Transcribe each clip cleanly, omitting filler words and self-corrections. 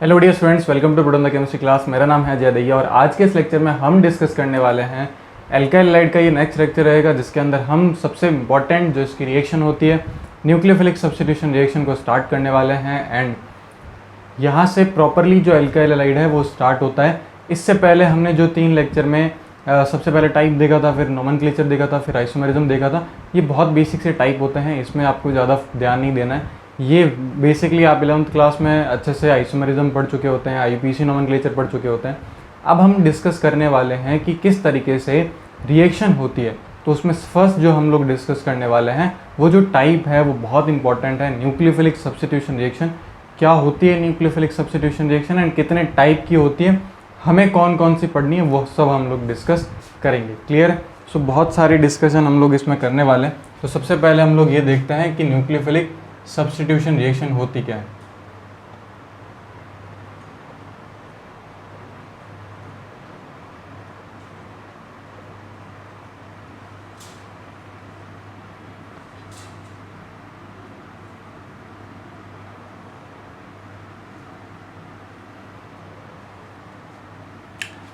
Hello dear students, welcome to budan the chemistry class. मेरा नाम है जय दैया और आज के इस लेक्चर में हम डिस्कस करने वाले हैं एल्काइल हैलाइड का। ये नेक्स्ट लेक्चर रहेगा जिसके अंदर हम सबसे इंपॉर्टेंट जो इसकी रिएक्शन होती है न्यूक्लियोफिलिक सब्स्टिट्यूशन रिएक्शन को स्टार्ट करने वाले हैं। एंड यहाँ से प्रॉपरली जो एल्काइल हैलाइड है वो स्टार्ट होता है। इससे पहले हमने जो 3 लेक्चर में सबसे पहले टाइप देखा था, फिर नोमेनक्लेचर देखा था, फिर आइसोमेरिज्म देखा था। ये बहुत बेसिक से टाइप होते हैं, इसमें आपको ज़्यादा ध्यान नहीं देना है। ये बेसिकली आप 11th क्लास में अच्छे से आइसोमेरिज्म पढ़ चुके होते हैं, आईपीसी नोमेनक्लेचर पढ़ चुके होते हैं। अब हम डिस्कस करने वाले हैं कि किस तरीके से रिएक्शन होती है। तो उसमें फर्स्ट जो हम लोग डिस्कस करने वाले हैं वो जो टाइप है वो बहुत इंपॉर्टेंट है, न्यूक्लियोफिलिक सब्स्टिट्यूशन रिएक्शन। क्या होती है न्यूक्लियोफिलिक सब्स्टिट्यूशन रिएक्शन एंड कितने टाइप की होती है, हमें कौन कौन सी पढ़नी है, वो सब हम लोग डिस्कस करेंगे। क्लियर है? सो बहुत सारी डिस्कशन हम लोग इसमें करने वाले हैं। तो सबसे पहले हम लोग ये देखते हैं कि न्यूक्लियोफिलिक सब्स्टिट्यूशन रिएक्शन होती क्या है।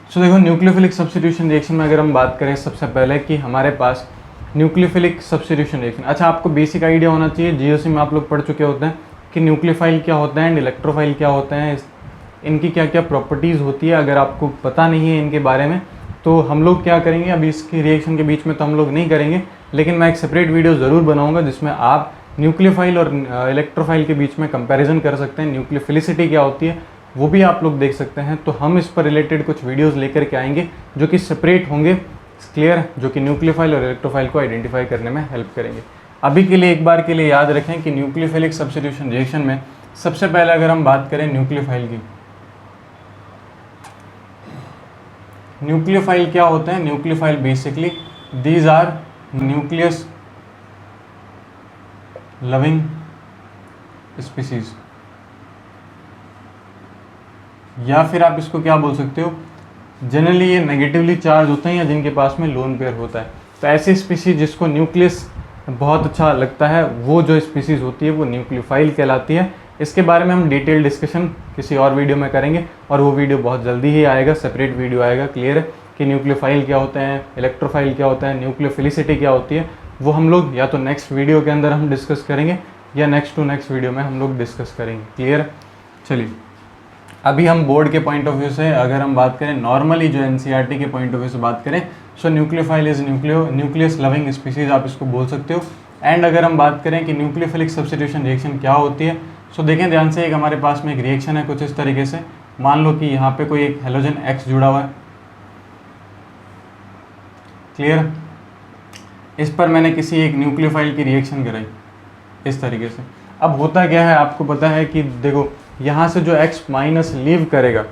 सो देखो, न्यूक्लियोफिलिक सब्स्टिट्यूशन रिएक्शन में अगर हम बात करें सबसे पहले कि हमारे पास न्यूक्लियोफिलिक सब्स्टिट्यूशन रिएक्शन, अच्छा आपको बेसिक आइडिया होना चाहिए। जीओसी में आप लोग पढ़ चुके होते हैं कि न्यूक्लियोफाइल क्या होता है एंड इलेक्ट्रोफाइल क्या होते हैं, इनकी क्या क्या प्रॉपर्टीज़ होती है। अगर आपको पता नहीं है इनके बारे में तो हम लोग क्या करेंगे, अभी इसकी रिएक्शन के बीच में तो हम लोग नहीं करेंगे, लेकिन मैं एक सेपरेट वीडियो ज़रूर बनाऊँगा जिसमें आप न्यूक्लियोफाइल और इलेक्ट्रोफाइल के बीच में कंपेरिजन कर सकते हैं। न्यूक्लियोफिलिसिटी क्या होती है वो भी आप लोग देख सकते हैं। तो हम इस पर रिलेटेड कुछ वीडियोस लेकर के आएंगे जो कि सेपरेट होंगे, क्लियर, जो कि न्यूक्लियोफाइल और इलेक्ट्रोफाइल को आइडेंटिफाई करने में हेल्प करेंगे। अभी के लिए एक बार के लिए याद रखें कि न्यूक्लियोफिलिक सब्स्टिट्यूशन रिएक्शन में सबसे पहले अगर हम बात करें न्यूक्लियोफाइल की, न्यूक्लियोफाइल क्या होते हैं? Nucleophile basically these are nucleus loving species, या फिर आप इसको क्या बोल सकते हो, जनरली ये नेगेटिवली चार्ज होते हैं या जिनके पास में लोन पेयर होता है। तो ऐसी स्पीसीज जिसको न्यूक्लियस बहुत अच्छा लगता है वो जो स्पीसीज होती है वो न्यूक्लियोफाइल कहलाती है। इसके बारे में हम डिटेल डिस्कशन किसी और वीडियो में करेंगे और वो वीडियो बहुत जल्दी ही आएगा, सेपरेट वीडियो आएगा। क्लियर है कि न्यूक्लियोफाइल क्या होते हैं, इलेक्ट्रोफाइल क्या होता है, न्यूक्लियोफिलिसिटी क्या होती है, वो हम लोग या तो नेक्स्ट वीडियो के अंदर हम डिस्कस करेंगे या नेक्स्ट टू नेक्स्ट वीडियो में हम लोग डिस्कस करेंगे। क्लियर है? चलिए, अभी हम बोर्ड के पॉइंट ऑफ व्यू से अगर हम बात करें, नॉर्मली जो एनसीईआरटी के पॉइंट ऑफ व्यू से बात करें, सो nucleophile is nucleus loving species, आप इसको बोल सकते हो। एंड अगर हम बात करें कि न्यूक्लियोफिलिक सब्स्टिट्यूशन रिएक्शन क्या होती है, सो देखें ध्यान से, एक हमारे पास में एक रिएक्शन है कुछ इस तरीके से। मान लो कि यहाँ पे कोई एक हेलोजन X जुड़ा हुआ है, क्लियर, इस पर मैंने किसी एक न्यूक्लियोफाइल की रिएक्शन कराई इस तरीके से। अब होता क्या है, आपको पता है कि देखो यहाँ से जो X माइनस लीव करेगा,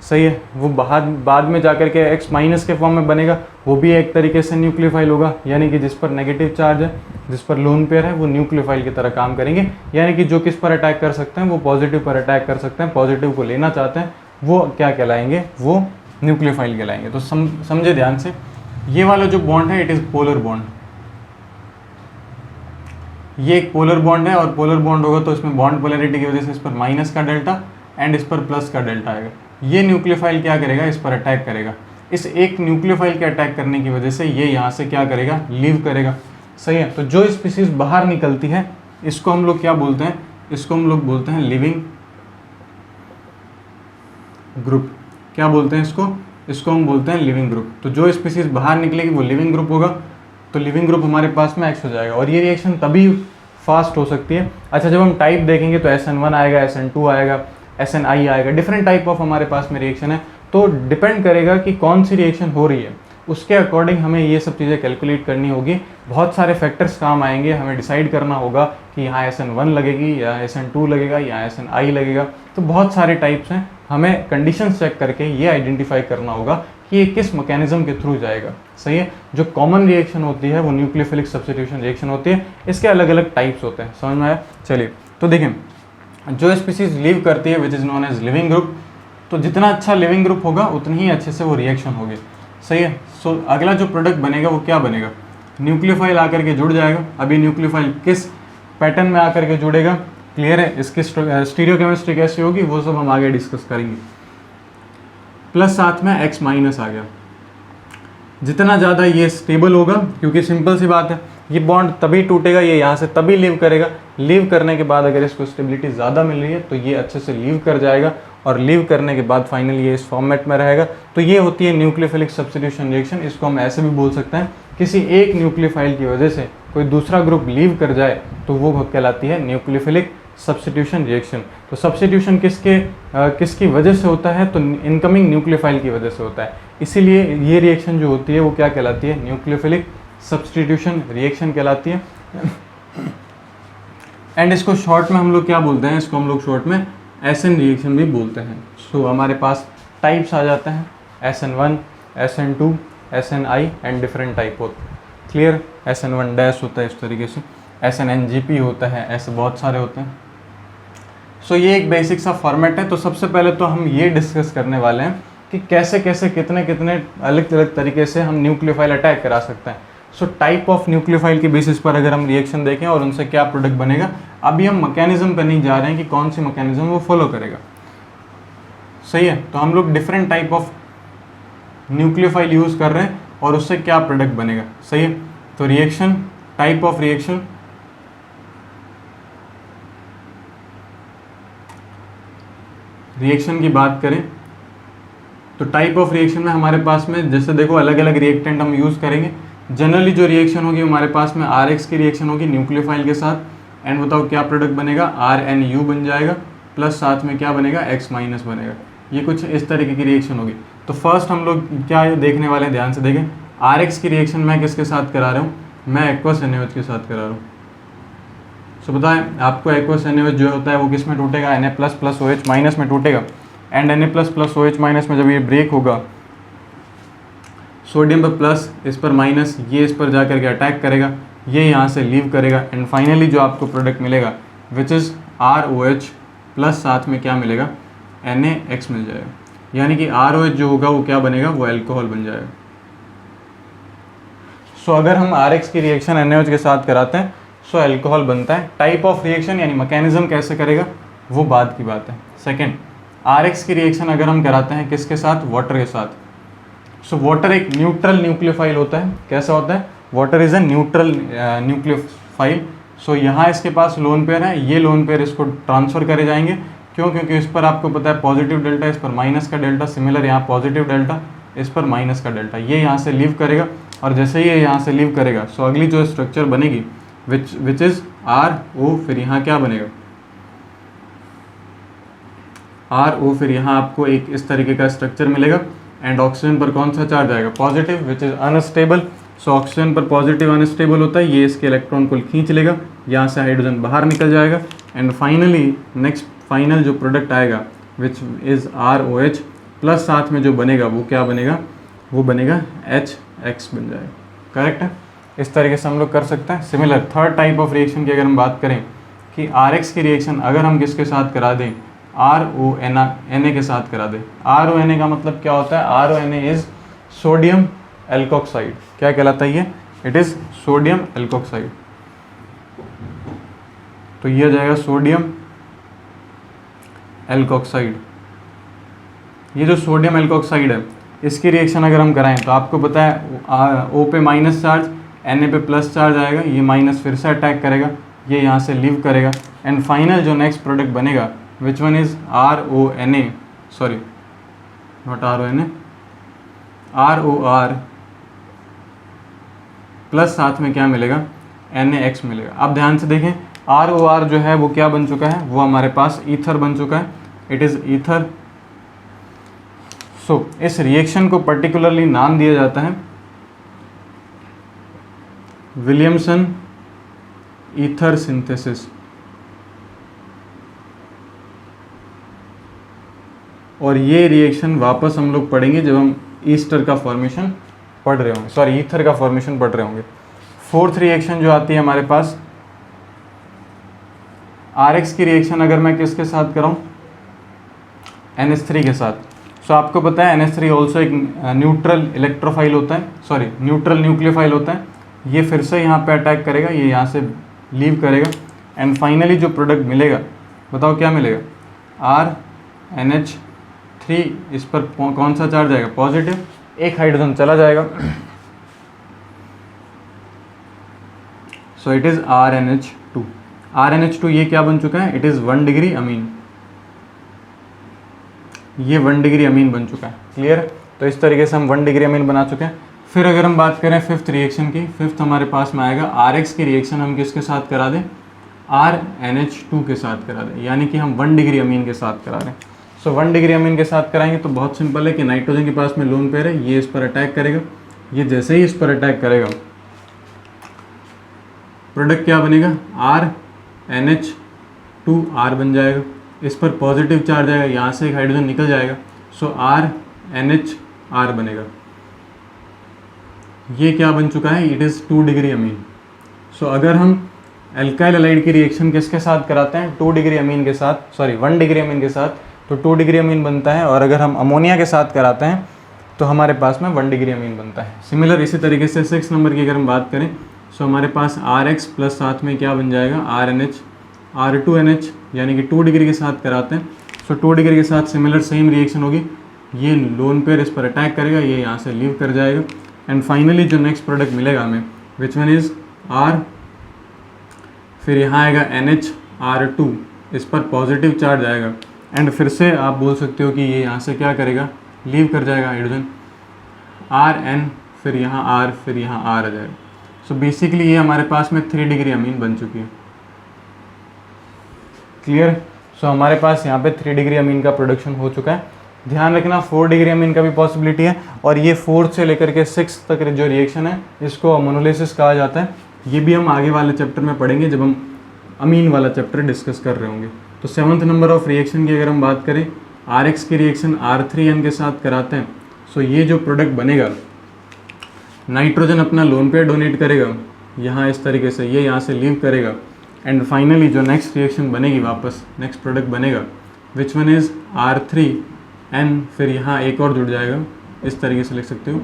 सही है, वो बाद में जाकर के X माइनस के फॉर्म में बनेगा, वो भी एक तरीके से न्यूक्लियोफाइल होगा। यानी कि जिस पर नेगेटिव चार्ज है, जिस पर लोन पेयर है, वो न्यूक्लियोफाइल की तरह काम करेंगे। यानी कि जो किस पर अटैक कर सकते हैं वो पॉजिटिव पर अटैक कर सकते हैं, पॉजिटिव को लेना चाहते हैं, वो क्या कहलाएंगे, वो न्यूक्लियोफाइल कहलाएंगे। तो समझे ध्यान से, ये वाला जो बॉन्ड है इट इज़ पोलर बॉन्ड, ये एक पोलर बॉन्ड है और पोलर बॉन्ड होगा तो इसमें बॉन्ड पोलैरिटी की वजह से इस पर माइनस का डेल्टा एंड इस पर प्लस का डेल्टा आएगा। ये न्यूक्लियोफाइल क्या करेगा, इस पर अटैक करेगा। इस एक न्यूक्लियोफाइल के अटैक करने की वजह से ये यहाँ से क्या करेगा, लीव करेगा, सही है। तो जो स्पीसीज बाहर निकलती है इसको हम लोग क्या बोलते हैं, इसको हम लोग बोलते हैं लिविंग ग्रुप। क्या बोलते हैं इसको? इसको हम बोलते हैं लिविंग ग्रुप। तो जो स्पीसीज बाहर निकलेगी वो लिविंग ग्रुप होगा, तो लिविंग ग्रुप हमारे पास में X हो जाएगा। और ये रिएक्शन तभी फास्ट हो सकती है, अच्छा जब हम टाइप देखेंगे तो SN1 आएगा, SN2 आएगा, SNI आएगा, डिफरेंट टाइप ऑफ हमारे पास में रिएक्शन है। तो डिपेंड करेगा कि कौन सी रिएक्शन हो रही है, उसके अकॉर्डिंग हमें ये सब चीज़ें कैलकुलेट करनी होगी। बहुत सारे फैक्टर्स काम आएंगे, हमें डिसाइड करना होगा कि यहाँ SN1 लगेगी या SN2 लगेगा या SNI लगेगा। तो बहुत सारे टाइप्स हैं, हमें कंडीशंस चेक करके ये आइडेंटिफाई करना होगा कि ये किस मैकेनिज्म के थ्रू जाएगा, सही है। जो कॉमन रिएक्शन होती है वो न्यूक्लियोफिलिक सब्स्टिट्यूशन रिएक्शन होती है, इसके अलग अलग टाइप्स होते हैं, समझ में आया? चलिए, तो देखें, जो स्पीसीज लीव करती है which is known as living group, तो जितना अच्छा लिविंग ग्रुप होगा उतनी ही अच्छे से वो रिएक्शन होगी, सही है। सो अगला जो प्रोडक्ट बनेगा वो क्या बनेगा, न्यूक्लियोफाइल आकर के जुड़ जाएगा। अभी न्यूक्लियोफाइल किस पैटर्न में आकर के जुड़ेगा, क्लियर है? इसकी स्टीरियोकेमिस्ट्री कैसी होगी वो सब हम आगे डिस्कस करेंगे। प्लस साथ में X माइनस आ गया। जितना ज़्यादा ये स्टेबल होगा, क्योंकि सिंपल सी बात है, ये बॉन्ड तभी टूटेगा, ये यहाँ से तभी लीव करेगा। लीव करने के बाद अगर इसको स्टेबिलिटी ज़्यादा मिल रही है तो ये अच्छे से लीव कर जाएगा, और लीव करने के बाद फाइनली ये इस फॉर्मेट में रहेगा। तो ये होती है न्यूक्लियोफिलिक सब्स्टिट्यूशन रिएक्शन। इसको हम ऐसे भी बोल सकते हैं, किसी एक न्यूक्लियोफाइल की वजह से कोई दूसरा ग्रुप लीव कर जाए तो वो कहलाती है न्यूक्लियोफिलिक सब्स्टिट्यूशन रिएक्शन। तो सब्स्टिट्यूशन किसकी वजह से होता है? तो इनकमिंग न्यूक्लियोफाइल की वजह से होता है। इसीलिए ये रिएक्शन जो होती है वो क्या कहलाती है? न्यूक्लियोफिलिक सब्स्टिट्यूशन रिएक्शन कहलाती है। एंड इसको शॉर्ट में हम लोग क्या बोलते हैं? इसको हम लोग शॉर्ट में SN रिएक्शन भी बोलते हैं। सो हमारे पास टाइप्स आ जाते हैं, SN1, SN2, SNI and different type होते हैं। क्लियर? SN1 डैश होता है इस तरीके से, SNNGP होता है, ऐसे बहुत सारे होते हैं। सो ये एक बेसिक सा फॉर्मेट है। तो सबसे पहले तो हम ये डिस्कस करने वाले हैं कि कैसे कैसे कितने कितने अलग अलग तरीके से हम न्यूक्लियोफाइल अटैक करा सकते हैं। सो टाइप ऑफ न्यूक्लियोफाइल के बेसिस पर अगर हम रिएक्शन देखें और उनसे क्या प्रोडक्ट बनेगा, अभी हम मैकेनिज्म पे नहीं जा रहे हैं कि कौन सी मैकेनिज्म वो फॉलो करेगा। सही है? तो हम लोग different type of nucleophile use कर रहे हैं और उससे क्या प्रोडक्ट बनेगा। सही है? तो reaction, type of reaction, reaction की बात करें तो टाइप ऑफ रिएक्शन में हमारे पास में जैसे देखो अलग अलग रिएक्टेंट हम यूज़ करेंगे। जनरली जो रिएक्शन होगी हमारे पास में RX की रिएक्शन होगी न्यूक्लियोफाइल के साथ, एंड बताओ क्या प्रोडक्ट बनेगा? RNU बन जाएगा, प्लस साथ में क्या बनेगा? X माइनस बनेगा। ये कुछ इस तरीके की रिएक्शन होगी। तो फर्स्ट हम लोग क्या देखने वाले हैं, ध्यान से देखें। RX की रिएक्शन मैं किसके साथ करा रहा हूँ? मैं एक्वस NaOH के साथ करा रहा हूँ। सो बताएं आपको, एक्वस NaOH जो होता है वो किस में टूटेगा? Na plus plus OH minus में टूटेगा। And Na plus plus OH minus में जब ये ब्रेक होगा, सोडियम पर प्लस, इस पर माइनस, ये इस पर जा करके अटैक करेगा, ये यहाँ से लीव करेगा, एंड फाइनली जो आपको प्रोडक्ट मिलेगा विच इज़ ROH प्लस साथ में क्या मिलेगा? NaX मिल जाएगा। यानी कि ROH जो होगा वो क्या बनेगा? वो अल्कोहल बन जाएगा। सो अगर हम RX की रिएक्शन NaOH के साथ कराते हैं सो अल्कोहल बनता है। टाइप ऑफ रिएक्शन यानी मैकेनिज्म कैसे करेगा वो बाद की बात है। सेकेंड, RX की रिएक्शन अगर हम कराते हैं किसके साथ? वाटर के साथ। सो वाटर एक न्यूट्रल न्यूक्लियोफाइल होता है। कैसा होता है? Water is a neutral nucleophile. So यहाँ इसके पास लोन पेयर है, ये लोन पेयर इसको ट्रांसफ़र करे जाएंगे। क्यों? क्योंकि इस पर आपको पता है पॉजिटिव डेल्टा, इस पर माइनस का डेल्टा। सिमिलर यहाँ पॉजिटिव डेल्टा, इस पर माइनस का डेल्टा। ये यहाँ से लीव करेगा, और जैसे ही ये यहाँ से लीव करेगा सो अगली जो स्ट्रक्चर बनेगी विच इज़ RO, फिर यहाँ क्या बनेगा? RO, फिर यहाँ आपको एक इस तरीके का स्ट्रक्चर मिलेगा। एंड ऑक्सीजन पर कौन सा चार्ज आएगा? Positive, which is unstable. So oxygen पर पॉजिटिव अनस्टेबल होता है, ये इसके इलेक्ट्रॉन को खींच लेगा, यहाँ से हाइड्रोजन बाहर निकल जाएगा। एंड फाइनली नेक्स्ट फाइनल जो प्रोडक्ट आएगा विच इज़ ROH प्लस साथ में जो बनेगा वो क्या बनेगा? वो बनेगा HX बन जाएगा। करेक्ट है? इस तरीके से हम लोग कर सकते हैं। Similar third type of reaction की अगर हम बात करें कि RX की रिएक्शन अगर हम किसके साथ करा दें? RONA के साथ करा दें। RONA का मतलब क्या होता है? RONA is sodium alkoxide. क्या कहलाता है ये? It is sodium alkoxide. तो ये आ जाएगा सोडियम एल्कोक्साइड। ये जो सोडियम एल्कोक्साइड है इसकी रिएक्शन अगर हम कराएं तो आपको पता है O पे माइनस चार्ज, Na पे प्लस चार्ज आएगा, ये माइनस फिर से अटैक करेगा, ये यहाँ से लीव करेगा, एंड फाइनल जो नेक्स्ट प्रोडक्ट बनेगा which one is RONA, sorry not RONA, ROR plus साथ में क्या मिलेगा? NaX मिलेगा। अब ध्यान से देखें, ROR जो है वो क्या बन चुका है? वो हमारे पास ईथर बन चुका है। It is ether. सो इस रिएक्शन को पर्टिकुलरली नाम दिया जाता है विलियमसन ईथर सिंथेसिस। और ये रिएक्शन वापस हम लोग पढ़ेंगे जब हम ईस्टर का फॉर्मेशन पढ़ रहे होंगे, सॉरी ईथर का फॉर्मेशन पढ़ रहे होंगे। फोर्थ रिएक्शन जो आती है हमारे पास RX की रिएक्शन अगर मैं किसके साथ कराऊँ? NH3 के साथ। सो आपको पता है NH3 ऑल्सो एक न्यूट्रल इलेक्ट्रोफाइल होता है, सॉरी न्यूट्रल न्यूक्लियोफाइल होता है। ये फिर से यहाँ पे अटैक करेगा, ये यहाँ से लीव करेगा, एंड फाइनली जो प्रोडक्ट मिलेगा बताओ क्या मिलेगा, RNH3, इस पर कौन सा चार्ज आएगा, पॉजिटिव, एक हाइड्रोजन चला जाएगा, so it is RNH2। RNH2 ये क्या बन चुका है, इट इज़ 1 डिग्री अमीन, ये 1 डिग्री अमीन बन चुका है। क्लियर है? तो इस तरीके से हम 1 डिग्री अमीन बना चुके हैं। फिर अगर हम बात करें फिफ्थ रिएक्शन की, फिफ्थ हमारे पास में आएगा RX की रिएक्शन हम किसके साथ करा दें, RNH2 के साथ करा दें, यानी कि हम 1 डिग्री अमीन के साथ करा रहे हैं। सो 1 डिग्री अमीन के साथ कराएंगे तो बहुत सिंपल है कि नाइट्रोजन के पास में लोन पेयर है, ये इस पर अटैक करेगा, ये जैसे ही इस पर अटैक करेगा प्रोडक्ट क्या बनेगा, RNH2R बन जाएगा, इस पर पॉजिटिव चार्ज आएगा, यहाँ से एक हाइड्रोजन निकल जाएगा, सो RNHR बनेगा। ये क्या बन चुका है, इट इज़ 2 डिग्री अमीन। सो अगर हम एल्काइल हैलाइड की रिएक्शन किसके साथ कराते हैं, 2 डिग्री अमीन के साथ, सॉरी 1 डिग्री अमीन के साथ, तो 2 डिग्री अमीन बनता है, और अगर हम अमोनिया के साथ कराते हैं तो हमारे पास में 1 डिग्री अमीन बनता है। सिमिलर इसी तरीके से 6 नंबर की अगर हम बात करें, सो हमारे पास RX प्लस साथ में क्या बन जाएगा, RNH, R2NH, यानी कि 2 डिग्री के साथ कराते हैं। सो 2 डिग्री के साथ सिमिलर सेम रिएक्शन होगी, ये लोन पेयर इस पर अटैक करेगा, ये यहाँ से लीव कर जाएगा, एंड फाइनली जो नेक्स्ट प्रोडक्ट मिलेगा हमें, विच वन इज़ R, फिर यहाँ आएगा NHR2, इस पर पॉजिटिव चार्ज आएगा, एंड फिर से आप बोल सकते हो कि ये यहाँ से क्या करेगा, लीव कर जाएगा हाइड्रोजन, RN, फिर यहाँ R, फिर यहाँ R आ जाएगा। सो बेसिकली ये हमारे पास में 3 डिग्री अमीन बन चुकी है। क्लियर? सो हमारे पास यहाँ पे 3 डिग्री अमीन का प्रोडक्शन हो चुका है। ध्यान रखना 4 डिग्री अमीन का भी पॉसिबिलिटी है, और ये 4 से लेकर के 6 तक जो रिएक्शन है इसको मोनोलिसिस कहा जाता है। ये भी हम आगे वाले चैप्टर में पढ़ेंगे जब हम अमीन वाला चैप्टर डिस्कस कर रहे होंगे। तो 7th नंबर ऑफ रिएक्शन की अगर हम बात करें, RX की रिएक्शन R3N के साथ कराते हैं, सो ये जो प्रोडक्ट बनेगा, नाइट्रोजन अपना लोन पेयर डोनेट करेगा यहाँ इस तरीके से, ये यहाँ से लीव करेगा, एंड फाइनली जो नेक्स्ट रिएक्शन बनेगी, वापस नेक्स्ट प्रोडक्ट बनेगा, विच वन इज़ R3N, फिर यहाँ एक और जुड़ जाएगा, इस तरीके से लिख सकते हो,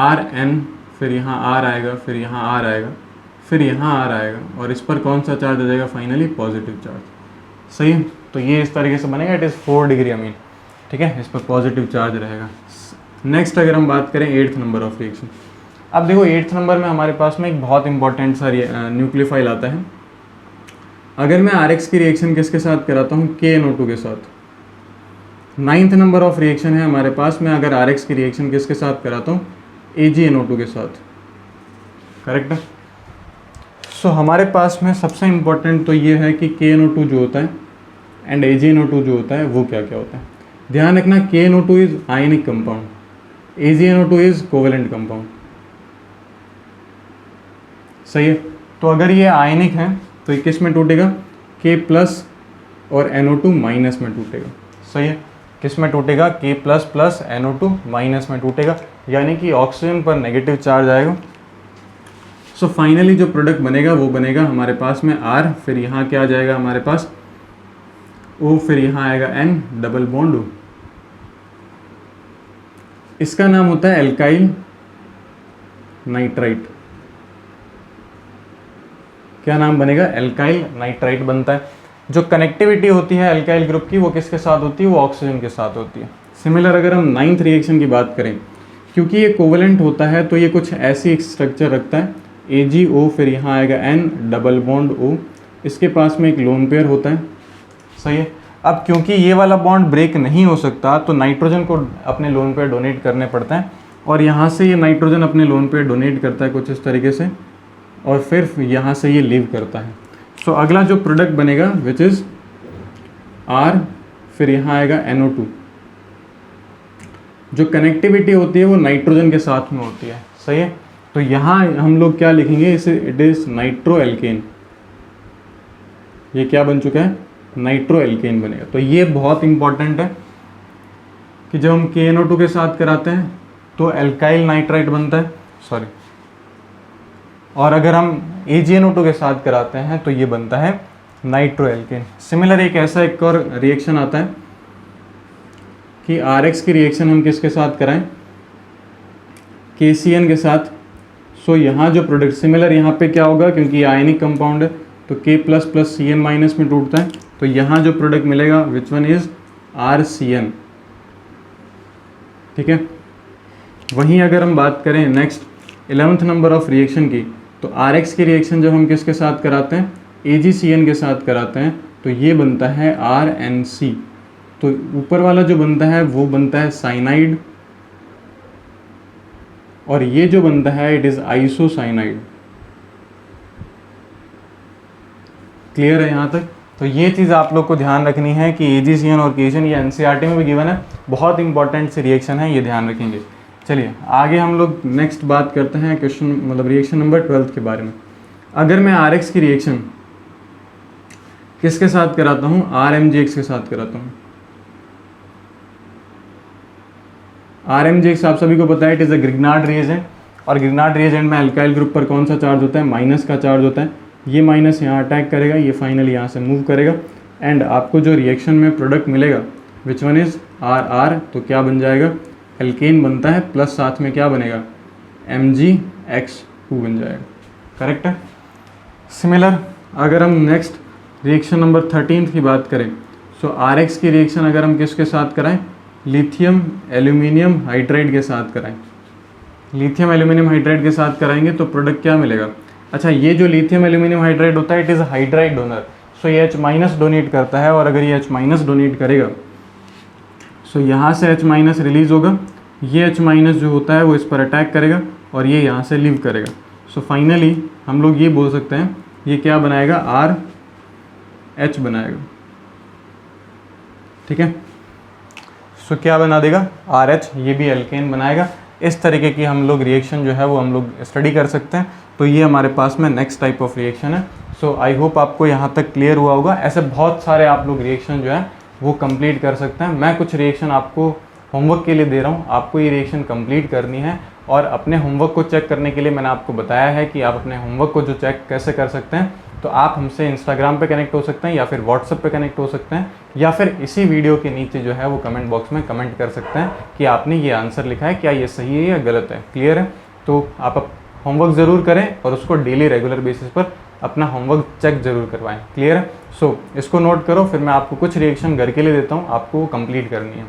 RN, फिर यहाँ R आएगा, फिर यहाँ R आएगा, फिर यहाँ R आएगा, और इस पर कौन सा चार्ज आ जाएगा, फाइनली पॉजिटिव चार्ज। सही है? तो ये इस तरीके से बनेगा, इट इज़ 4 डिग्री अमीन। ठीक है, इस पर पॉजिटिव चार्ज रहेगा। नेक्स्ट अगर हम बात करें 8th नंबर ऑफ रिएक्शन, अब देखो 8th नंबर में हमारे पास में एक बहुत इंपॉर्टेंट सा न्यूक्लियोफाइल आता है। अगर मैं RX की रिएक्शन किसके साथ कराता हूँ, KNO2 के साथ। 9th नंबर ऑफ रिएक्शन है हमारे पास में, अगर RX की रिएक्शन किसके साथ कराता हूँ, AgNO2 के साथ। करेक्ट है? सो हमारे पास में सबसे इम्पॉर्टेंट तो ये है कि KNO2 जो होता है एंड AgNO2 जो होता है वो क्या क्या होता है। ध्यान रखना, KNO2 is ionic compound, AgNO2 is covalent compound. सही है? तो अगर ये आयनिक है तो ये किस में टूटेगा, K+ और NO2- में टूटेगा। सही है? किस में टूटेगा, K++ NO2- में टूटेगा, यानी कि ऑक्सीजन पर नेगेटिव चार्ज आएगा। सो फाइनली जो प्रोडक्ट बनेगा वो बनेगा हमारे पास में R, फिर यहाँ क्या आ जाएगा हमारे पास O, फिर यहाँ आएगा N, डबल बॉन्ड O। इसका नाम होता है एल्काइल नाइट्राइट। क्या नाम बनेगा, एल्काइल नाइट्राइट बनता है। जो कनेक्टिविटी होती है एल्काइल ग्रुप की वो किसके साथ होती है, वो ऑक्सीजन के साथ होती है। सिमिलर अगर हम 9th रिएक्शन की बात करें, क्योंकि ये कोवेलेंट होता है तो ये कुछ ऐसी स्ट्रक्चर रखता है, AgO, फिर यहाँ आएगा N, डबल बॉन्ड O, इसके पास में एक लोन पेयर होता है। सही है? अब क्योंकि ये वाला बॉन्ड ब्रेक नहीं हो सकता तो नाइट्रोजन को अपने लोन पेयर डोनेट करने पड़ता है, और यहाँ से ये नाइट्रोजन अपने लोन पेयर डोनेट करता है कुछ इस तरीके से, और फिर यहाँ से ये लीव करता है। सो अगला जो प्रोडक्ट बनेगा विच इज़ R, फिर यहाँ आएगा NO2। जो कनेक्टिविटी होती है वो नाइट्रोजन के साथ में होती है। सही है? तो यहाँ हम लोग क्या लिखेंगे इसे, इट इज़ नाइट्रो एल्केन। ये क्या बन चुका है, नाइट्रो एल्केन बनेगा। तो ये बहुत इंपॉर्टेंट है कि जब हम KNO2 के साथ कराते हैं तो एल्काइल नाइट्राइट बनता है, सॉरी, और अगर हम AgNO2 के साथ कराते हैं तो ये बनता है नाइट्रो एल्केन। सिमिलर एक ऐसा एक और रिएक्शन आता है कि RX की रिएक्शन हम किसके साथ कराएं, KCN के साथ। सो यहाँ जो प्रोडक्ट सिमिलर, यहाँ पे क्या होगा, क्योंकि आयनिक कंपाउंड है तो K++ Cn- में टूटता है, तो यहाँ जो प्रोडक्ट मिलेगा विच वन इज RCN, ठीक है। वहीं अगर हम बात करें next 11th number of reaction की, तो RX की रिएक्शन जब हम किसके साथ कराते हैं, AgCN के साथ कराते हैं, तो ये बनता है RNC। तो ऊपर वाला जो बनता है वो बनता है साइनाइड, और ये जो बनता है इट इज आइसोसाइनाइड। क्लियर है यहाँ तक? तो ये चीज़ आप लोग को ध्यान रखनी है कि AgCN और KCN ये NCERT में भी गिवन है, बहुत इंपॉर्टेंट सी रिएक्शन है, ये ध्यान रखेंगे। चलिए आगे हम लोग नेक्स्ट बात करते हैं क्वेश्चन मतलब रिएक्शन नंबर 12 के बारे में। अगर मैं RX की रिएक्शन किसके साथ कराता हूँ, RMGX के साथ कराता हूँ। RMGX आप सभी को पता है it is a Grignard reagent, और ग्रिग्नार्ड रिएजेंट में अल्काइल ग्रुप पर कौन सा चार्ज होता है, माइनस का चार्ज होता है। ये माइनस यहाँ अटैक करेगा, ये फाइनली यहाँ से मूव करेगा, एंड आपको जो रिएक्शन में प्रोडक्ट मिलेगा विच वन इज RR, तो क्या बन जाएगा, एल्केन बनता है, प्लस साथ में क्या बनेगा, MgX2 बन जाएगा। करेक्ट है। सिमिलर अगर हम नेक्स्ट रिएक्शन नंबर 13 की बात करें, सो RX की रिएक्शन अगर हम किसके साथ कराएं, लिथियम एल्यूमिनियम हाइड्राइड के साथ कराएं। लिथियम एल्यूमिनियम हाइड्राइड के साथ कराएंगे तो प्रोडक्ट क्या मिलेगा। अच्छा, ये जो लिथियम एल्यूमिनियम हाइड्राइड होता है इट इज़ हाइड्राइड डोनर, सो ये H- डोनेट करता है, और अगर ये H- डोनेट करेगा सो यहाँ से H- रिलीज होगा, ये H- जो होता है वो इस पर अटैक करेगा और ये यहाँ से लीव करेगा। सो फाइनली हम लोग ये बोल सकते हैं ये क्या बनाएगा, RH बनाएगा। ठीक है, सो क्या बना देगा, RH, ये भी एल्केन बनाएगा। इस तरीके की हम लोग रिएक्शन जो है वो हम लोग स्टडी कर सकते हैं। तो ये हमारे पास में नेक्स्ट टाइप ऑफ रिएक्शन है। सो आई होप आपको यहाँ तक क्लियर हुआ होगा। ऐसे बहुत सारे आप लोग रिएक्शन जो है वो कंप्लीट कर सकते हैं। मैं कुछ रिएक्शन आपको होमवर्क के लिए दे रहा हूँ, आपको ये रिएक्शन कंप्लीट करनी है, और अपने होमवर्क को चेक करने के लिए मैंने आपको बताया है कि आप अपने होमवर्क को जो चेक कैसे कर सकते हैं। तो आप हमसे इंस्टाग्राम पे कनेक्ट हो सकते हैं, या फिर व्हाट्सएप पे कनेक्ट हो सकते हैं, या फिर इसी वीडियो के नीचे जो है वो कमेंट बॉक्स में कमेंट कर सकते हैं कि आपने ये आंसर लिखा है, क्या ये सही है या गलत है। क्लियर है? तो आप होमवर्क ज़रूर करें और उसको डेली रेगुलर बेसिस पर अपना होमवर्क चेक ज़रूर करवाएं। क्लियर है? सो इसको नोट करो, फिर मैं आपको कुछ रिएक्शन घर के लिए देता हूँ, आपको कंप्लीट करनी है।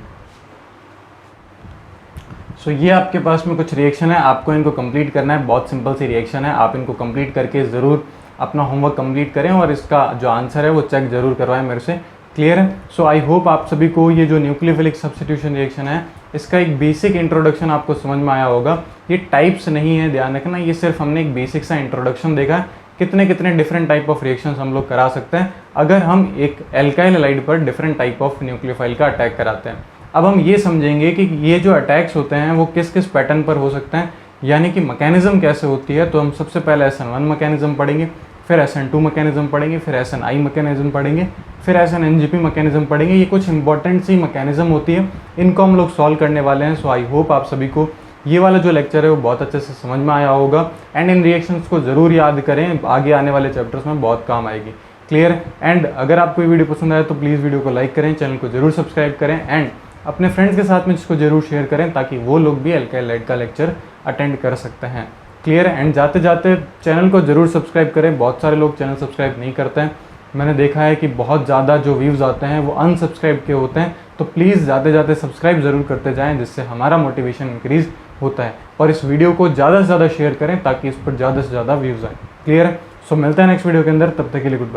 सो ये आपके पास में कुछ रिएक्शन है, आपको इनको कंप्लीट करना है। बहुत सिंपल सी रिएक्शन है, आप इनको कंप्लीट करके ज़रूर अपना होमवर्क कंप्लीट करें और इसका जो आंसर है वो चेक ज़रूर करवाएं मेरे से। क्लियर है? सो आई होप आप सभी को ये जो न्यूक्लियोफिलिक सब्स्टिट्यूशन रिएक्शन है इसका एक बेसिक इंट्रोडक्शन आपको समझ में आया होगा। ये टाइप्स नहीं है, ध्यान रखना, ये सिर्फ हमने एक बेसिक सा इंट्रोडक्शन देखा है। कितने कितने डिफरेंट टाइप ऑफ रिएक्शंस हम लोग करा सकते हैं अगर हम एक एल्काइल हैलाइड पर डिफरेंट टाइप ऑफ न्यूक्लियोफाइल का अटैक कराते हैं। अब हम ये समझेंगे कि ये जो अटैक्स होते हैं वो किस किस पैटर्न पर हो सकते हैं, यानी कि मैकेनिज्म कैसे होती है। तो हम सबसे पहले SN1 मैकेनिज्म पढ़ेंगे, फिर SN2 मैकेनिज्म पढ़ेंगे, फिर SNI मैकेनिज्म पढ़ेंगे, फिर SNNGP मैकेनिज्म पढ़ेंगे। ये कुछ इंपॉर्टेंट सी मैकेनिज्म होती है, इनको हम लोग सॉल्व करने वाले हैं। सो आई होप आप सभी को ये वाला जो लेक्चर है वो बहुत अच्छे से समझ में आया होगा, एंड इन रिएक्शंस को ज़रूर याद करें, आगे आने वाले चैप्टर्स में बहुत काम आएगी। क्लियर? एंड अगर आपको ये वीडियो पसंद आए तो प्लीज़ वीडियो को लाइक करें, चैनल को जरूर सब्सक्राइब करें, एंड अपने फ्रेंड्स के साथ में इसको जरूर शेयर करें ताकि वो लोग भी एल्काइल हैलाइड का लेक्चर अटेंड कर सकते हैं। क्लियर है? एंड जाते जाते चैनल को जरूर सब्सक्राइब करें। बहुत सारे लोग चैनल सब्सक्राइब नहीं करते हैं, मैंने देखा है कि बहुत ज़्यादा जो व्यूज़ आते हैं वो अनसब्सक्राइब के होते हैं। तो प्लीज़ जाते जाते सब्सक्राइब ज़रूर करते जाएं, जिससे हमारा मोटिवेशन इंक्रीज़ होता है। और इस वीडियो को ज़्यादा से ज़्यादा शेयर करें ताकि इस पर ज़्यादा से ज़्यादा व्यूज़ आए। क्लियर है? सो मिलते हैं नेक्स्ट वीडियो के अंदर, तब तक के लिए गुड बाय।